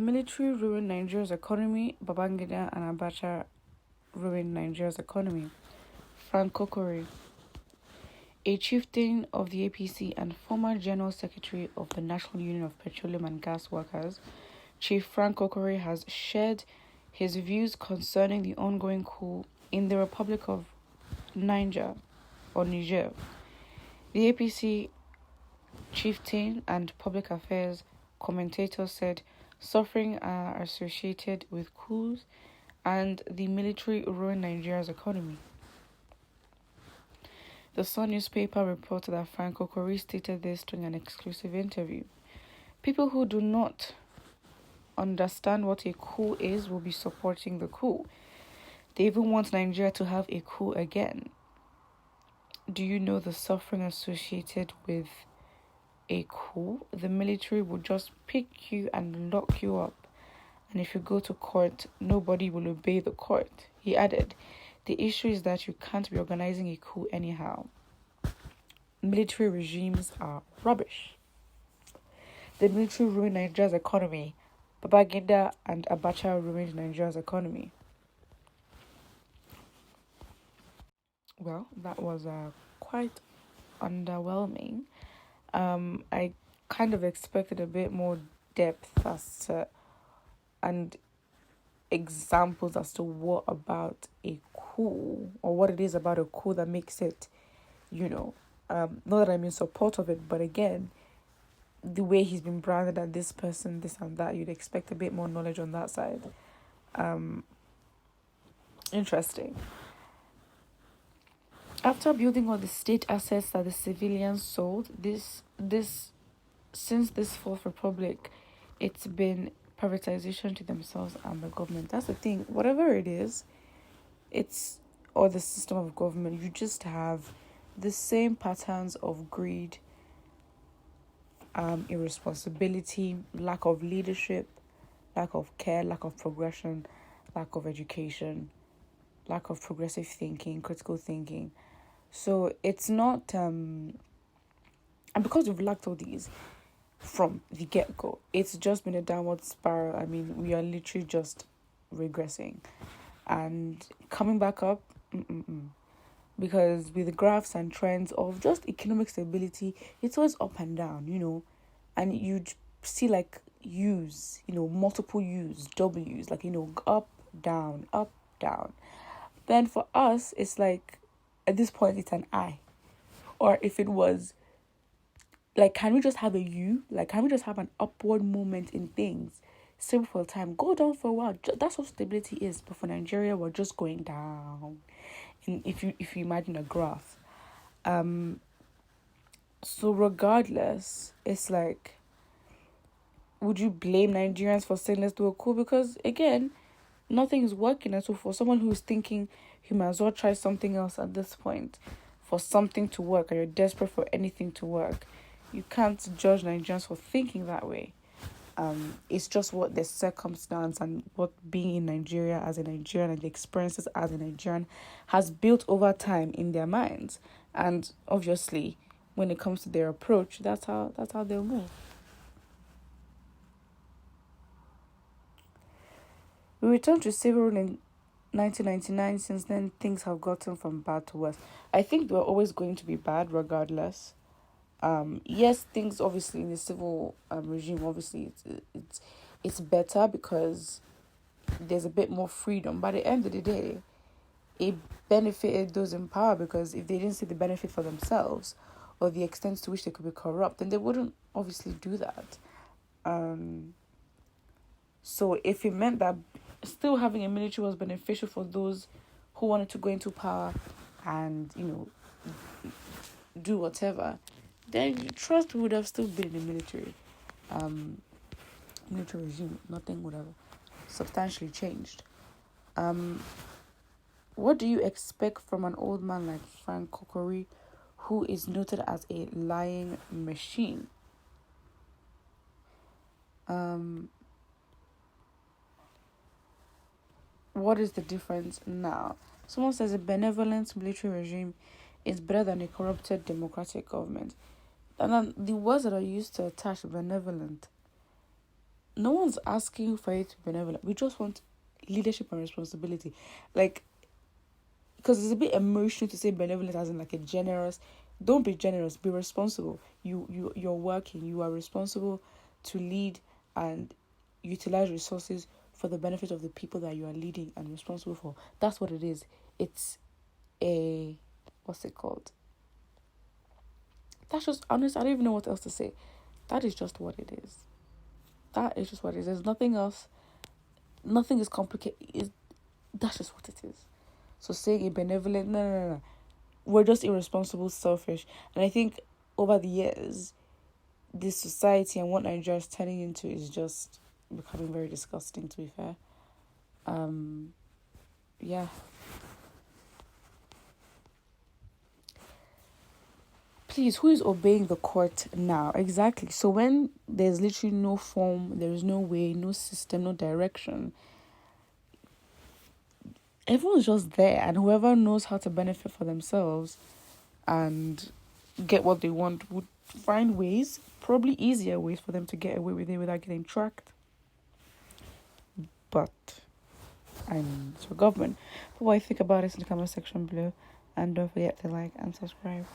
military ruined Nigeria's economy. Babangida and Abacha ruined Nigeria's economy. Frank Kokore, a chieftain of the APC and former General Secretary of the National Union of Petroleum and Gas Workers, Chief Frank Kokore has shared his views concerning the ongoing coup in the Republic of Niger. The APC chieftain and public affairs commentator said suffering are associated with coups and the military ruined Nigeria's economy. The Sun newspaper reported that Frank Kokore stated this during an exclusive interview. People who do not understand what a coup is will be supporting the coup. They even want Nigeria to have a coup again. Do you know the suffering associated with a coup? The military will just pick you and lock you up. And if you go to court, nobody will obey the court. He added, the issue is that you can't be organizing a coup anyhow. Military regimes are rubbish. The military ruined Nigeria's economy. Babangida and Abacha ruined Nigeria's economy. Well, that was quite underwhelming. I kind of expected a bit more depth and examples as to what about a coup or what it is about a coup that makes it, not that I'm in support of it, but again, the way he's been branded as this person, this and that, you'd expect a bit more knowledge on that side. Interesting. After building all the state assets that the civilians sold, since this Fourth Republic, it's been privatization to themselves and the government. That's the thing. Whatever it is, or the system of government, you just have the same patterns of greed, irresponsibility, lack of leadership, lack of care, lack of progression, lack of education, lack of progressive thinking, critical thinking. So it's not, and because we've lacked all these from the get-go, it's just been a downward spiral. I mean, we are literally just regressing and coming back up. Because with the graphs and trends of just economic stability, it's always up and down, and you see like U's, multiple U's, W's, like, up, down, up, down. Then for us, it's like, at this point, it's an I. Or if it was, like, can we just have a U? Like, can we just have an upward movement in things? Simple for time. Go down for a while. That's what stability is. But for Nigeria, we're just going down. And if you imagine a graph. So regardless, it's like, would you blame Nigerians for saying let's do a coup? Because again, nothing is working. And so for someone who is thinking you might as well try something else at this point for something to work, or you're desperate for anything to work, you can't judge Nigerians for thinking that way. It's just what the circumstance and what being in Nigeria as a Nigerian and the experiences as a Nigerian has built over time in their minds. And obviously, when it comes to their approach, that's how they'll move. We returned to civil rule in 1999. Since then, things have gotten from bad to worse. I think they're always going to be bad regardless. Yes, things obviously in the civil regime, obviously it's better because there's a bit more freedom. But at the end of the day, it benefited those in power, because if they didn't see the benefit for themselves or the extent to which they could be corrupt, then they wouldn't obviously do that. So if it meant that still having a military was beneficial for those who wanted to go into power and, do whatever, then trust would have still been in the military regime. Nothing would have substantially changed. What do you expect from an old man like Frank Kokore, who is noted as a lying machine? What is the difference now? Someone says a benevolent military regime is better than a corrupted democratic government. And then the words that are used to attach benevolent no one's asking for it to be benevolent. We just want leadership and responsibility. Like, because it's a bit emotional to say benevolent as in like a generous. Don't be generous, be responsible. You're working, you are responsible to lead and utilize resources for the benefit of the people that you are leading and responsible for. That's what it is. It's a, what's it called? That's just honest. I don't even know what else to say. That is just what it is. That is just what it is. There's nothing else. Nothing is complicated. That's just what it is. So saying a benevolent, no. We're just irresponsible, selfish. And I think over the years, this society and what Nigeria is turning into is just becoming very disgusting, to be fair. Yeah. Please, who is obeying the court now? Exactly. So when there's literally no form, there is no way, no system, no direction, everyone's just there, and whoever knows how to benefit for themselves and get what they want would find ways, probably easier ways for them to get away with it without getting tracked. But it's your government. But what I think about it in the comment section below, and don't forget to like and subscribe.